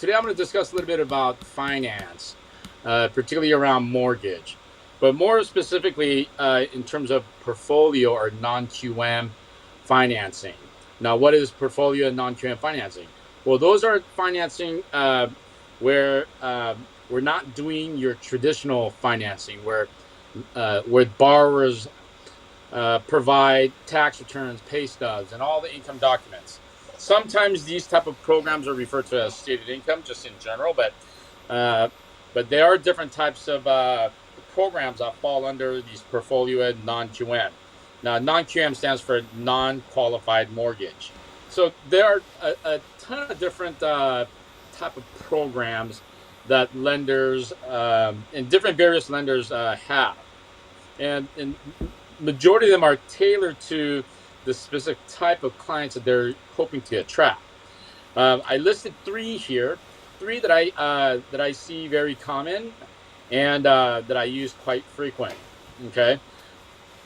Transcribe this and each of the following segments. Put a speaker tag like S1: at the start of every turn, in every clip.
S1: Today I'm going to discuss a little bit about finance, particularly around mortgage, but more specifically in terms of portfolio or non-QM financing. Now, what is portfolio and non-QM financing? Well, those are financing where we're not doing your traditional financing, where borrowers provide tax returns, pay stubs, and all the income documents. Sometimes these type of programs are referred to as stated income, just in general, uh, but there are different types of programs that fall under these portfolio and non-QM. Now, non-QM stands for non-qualified mortgage. So there are a ton of different type of programs that lenders and different various lenders have, and majority of them are tailored to the specific type of clients that they're hoping to attract. I listed three here, three that I see very common and that I use quite frequent. Okay,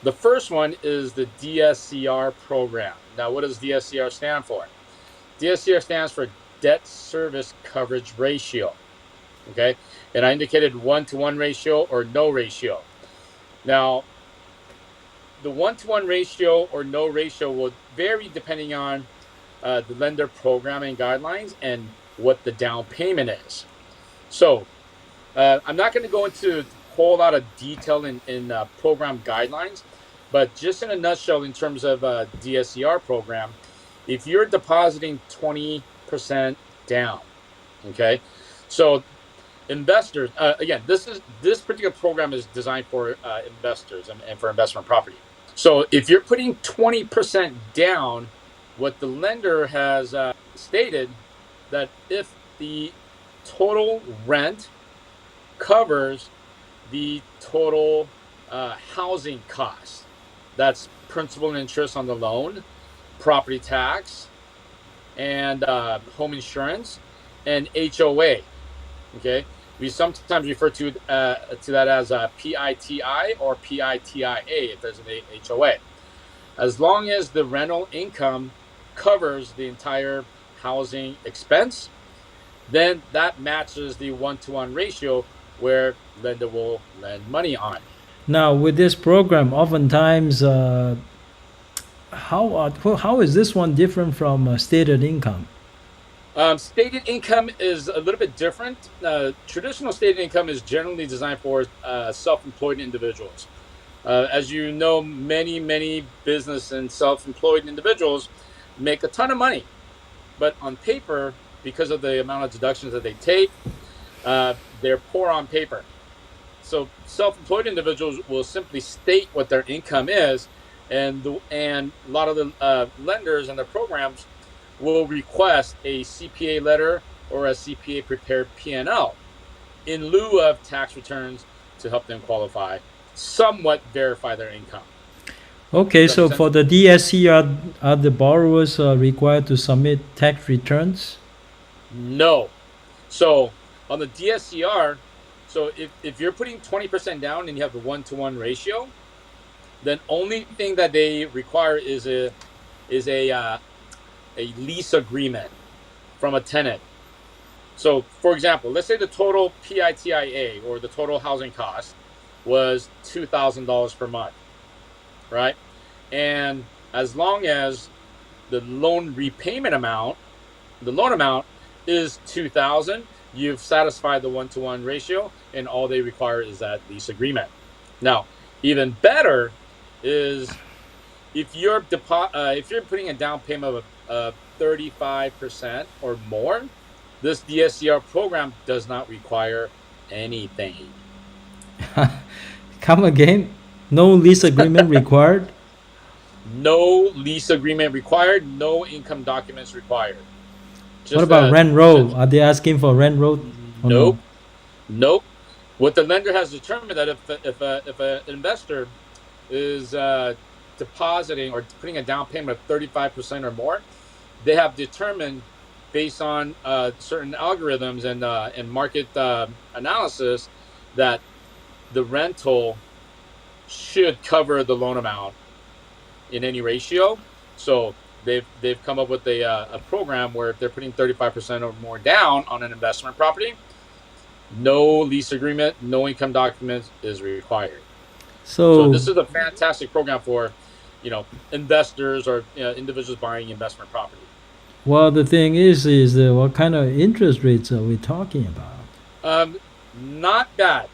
S1: the first one is the DSCR program. Now, what does DSCR stand for? DSCR stands for Debt Service Coverage Ratio. Okay, and I indicated 1-to-1 ratio or no ratio. Now, the 1-to-1 ratio or no ratio will vary depending on the lender programming guidelines and what the down payment is. So I'm not going to go into a whole lot of detail in program guidelines, but just in a nutshell, in terms of DSCR program, if you're depositing 20% down, okay, so investors, again, this particular program is designed for investors and for investment property. So if you're putting 20% down, what the lender has stated that if the total rent covers the total housing cost, that's principal and interest on the loan, property tax, and home insurance, and HOA. Okay, we sometimes refer to that as a PITI or PITIA if there's an HOA. As long as the rental income covers the entire housing expense, then that matches the 1-to-1 ratio where lender will lend money on.
S2: Now, with this program, oftentimes, how is this one different from stated income?
S1: Stated income is a little bit different. Traditional stated income is generally designed for self-employed individuals. As you know, many business and self-employed individuals make a ton of money, but on paper, because of the amount of deductions that they take, they're poor on paper. So self-employed individuals will simply state what their income is, and a lot of the lenders and their programs will request a CPA letter or a CPA prepared P&L in lieu of tax returns to help them qualify, somewhat verify their income.
S2: Okay,
S1: Does that make
S2: so
S1: sense?
S2: for the DSC, are the borrowers required to submit tax returns?
S1: No. So on the DSCR, so if you're putting 20% down and you have the 1-to-1 ratio, then only thing that they require is a lease agreement from a tenant. So, for example, let's say the total PITIA or the total housing cost was $2,000 per month, right? And as long as the loan amount is 2,000, you've satisfied the 1-to-1 ratio, and all they require is that lease agreement. Now, even better is if you're putting a down payment of 35% or more, this DSCR program does not require anything.
S2: Come again? No lease agreement required?
S1: No lease agreement required, no income documents required.
S2: What
S1: Just
S2: about
S1: a
S2: rent roll? Are they asking for rent roll or no?
S1: nope, nope. What the lender has determined that if an investor is depositing or putting a down payment of 35% or more, they have determined based on certain algorithms and market analysis that the rental should cover the loan amount in any ratio. So they've come up with a program where if they're putting 35% or more down on an investment property, no lease agreement, no income documents is required. So
S2: So,
S1: this is a fantastic program for, investors or individuals buying investment property.
S2: well, the thing is what kind of interest rates are we talking about?
S1: Not bad.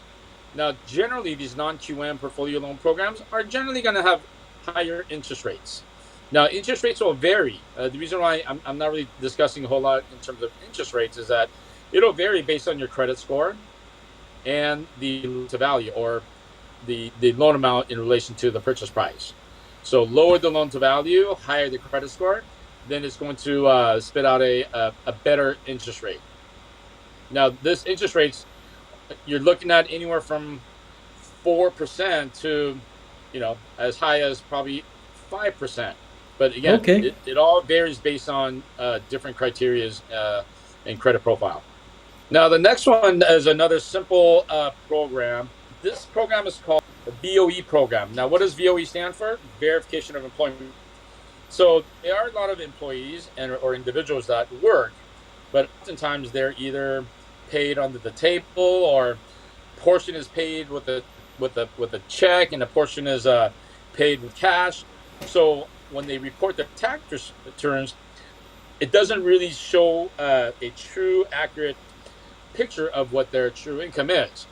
S1: Now, generally, these non-QM portfolio loan programs are generally going to have higher interest rates. Now, interest rates will vary. The reason why I'm not really discussing a whole lot in terms of interest rates is that it'll vary based on your credit score and the loan to value, or the loan amount in relation to the purchase price. So, lower the loan to value, higher the credit score, then it's going to spit out a better interest rate. Now, this interest rates, you're looking at anywhere from 4% to, as high as probably 5%. But again,
S2: Okay.
S1: it all varies based on different criterias and credit profile. Now, the next one is another simple program. This program is called the VOE program. Now, what does VOE stand for? Verification of employment. So there are a lot of employees or individuals that work, but oftentimes they're either paid under the table, or portion is paid with a check, and a portion is paid with cash. So when they report their tax returns, it doesn't really show a true, accurate picture of what their true income is.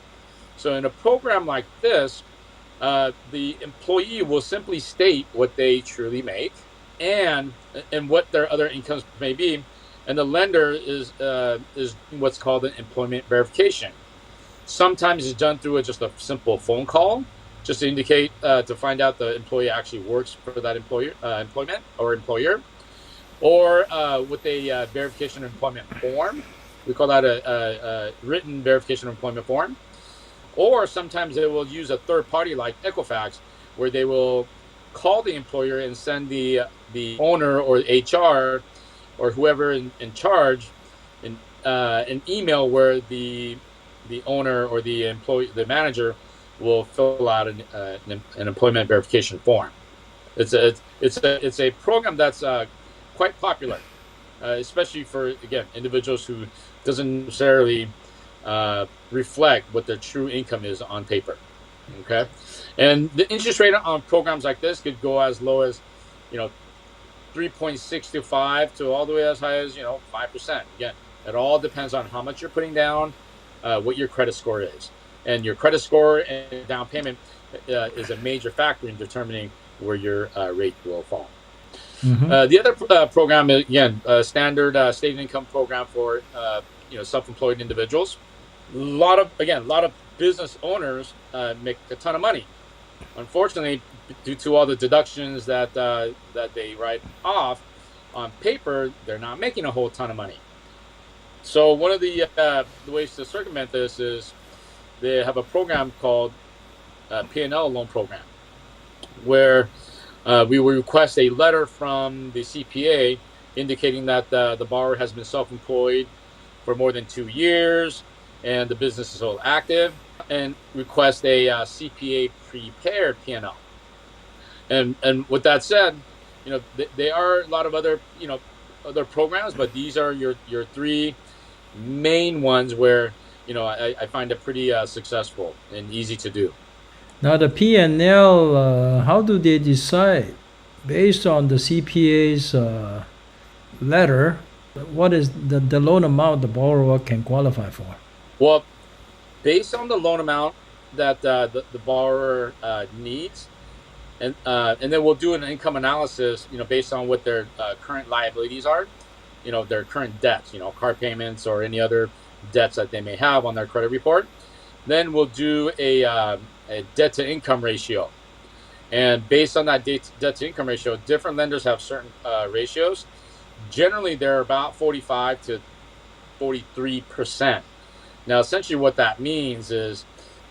S1: So in a program like this, the employee will simply state what they truly make and what their other incomes may be, and the lender is what's called an employment verification. Sometimes it's done through just a simple phone call, just to indicate to find out the employee actually works for that employment or employer, or with a verification of employment form. We call that a written verification of employment form. Or sometimes they will use a third party like Equifax, where they will call the employer and send the owner or HR or whoever in charge an email where the owner or the manager will fill out an employment verification form. It's a program that's quite popular, especially for, again, individuals who doesn't necessarily reflect what their true income is on paper. Okay, and the interest rate on programs like this could go as low as, 3.65 to all the way as high as 5%. Again, it all depends on how much you're putting down, what your credit score is, and your credit score and down payment is a major factor in determining where your rate will fall.
S2: Mm-hmm.
S1: The other program is, again, a standard state income program for self-employed individuals. A lot of business owners make a ton of money. Unfortunately, due to all the deductions that they write off on paper, they're not making a whole ton of money. So one of the ways to circumvent this is they have a program called P&L loan program, where we will request a letter from the CPA indicating that the borrower has been self-employed for more than 2 years and the business is still active, and request a CPA prepared P&L. And with that said, they are a lot of other programs, but these are your three main ones where I find it pretty successful and easy to do.
S2: Now the P&L, how do they decide based on the CPA's letter? What is the loan amount the borrower can qualify for?
S1: Well, based on the loan amount that the borrower needs, and then we'll do an income analysis, based on what their current liabilities are, their current debts, car payments or any other debts that they may have on their credit report. Then we'll do a debt to income ratio, and based on that debt to income ratio, different lenders have certain ratios. Generally, they're about 45 to 43%. Now, essentially, what that means is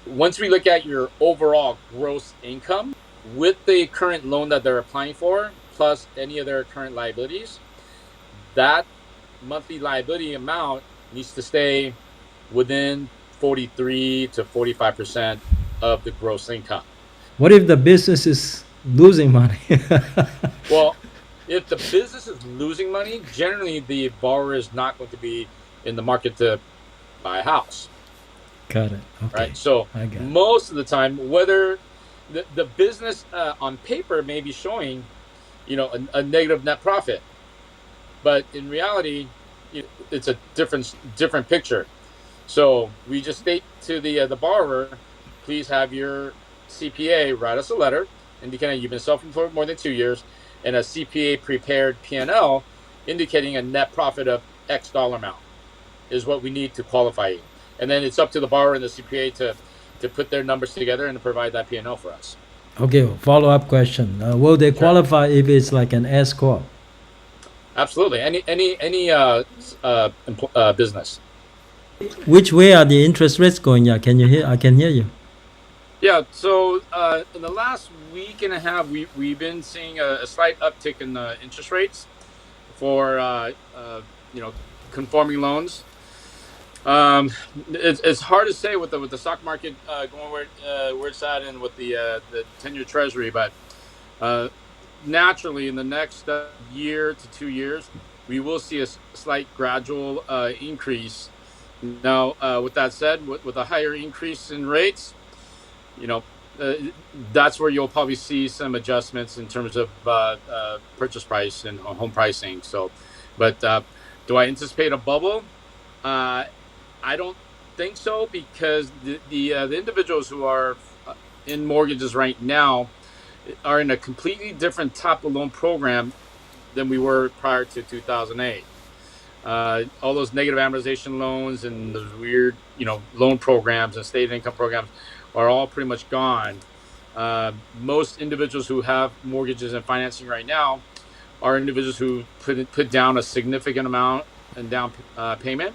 S1: once we look at your overall gross income with the current loan that they're applying for, plus any of their current liabilities, that monthly liability amount needs to stay within 43 to 45% of the gross income.
S2: What if the business is losing money?
S1: Well, If the business is losing money, generally the borrower is not going to be in the market to buy a house,
S2: Got it. Okay,
S1: right? So
S2: I got it.
S1: most of the time, whether the business on paper may be showing, a negative net profit, but in reality, it's a different picture. So we just state to the borrower, please have your CPA write us a letter indicating you've been self-employed for more than 2 years, and a CPA prepared P&L indicating a net profit of X dollar amount is what we need to qualify you. And then it's up to the borrower and the CPA to put their numbers together and to provide that P&L for us.
S2: Okay, follow up question. Will they
S1: Sure,
S2: qualify if it's like an S corp?
S1: absolutely. Any business.
S2: Which way are the interest rates going? Yeah, can you hear? I can hear you.
S1: Yeah, so in the last week and a half, we've been seeing a slight uptick in the interest rates for conforming loans. It's hard to say with the stock market going where it's at and with the 10-year Treasury, but uh, naturally in the next year to 2 years, we will see a slight gradual increase. Now, with that said, with a higher increase in rates, you know, that's where you'll probably see some adjustments in terms of purchase price and home pricing. So, but do I anticipate a bubble? Uh, I don't think so because the individuals who are in mortgages right now are in a completely different type of loan program than we were prior to 2008. All those negative amortization loans and those weird, loan programs and state income programs are all pretty much gone. Most individuals who have mortgages and financing right now are individuals who put down a significant amount in down payment,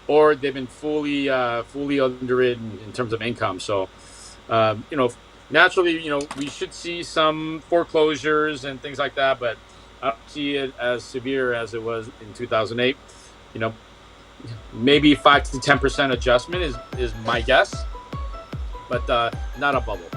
S1: or they've been fully underwritten in terms of income. So, naturally, we should see some foreclosures and things like that, but I don't see it as severe as it was in 2008. You know, maybe 5 to 10% adjustment is my guess, but not a bubble.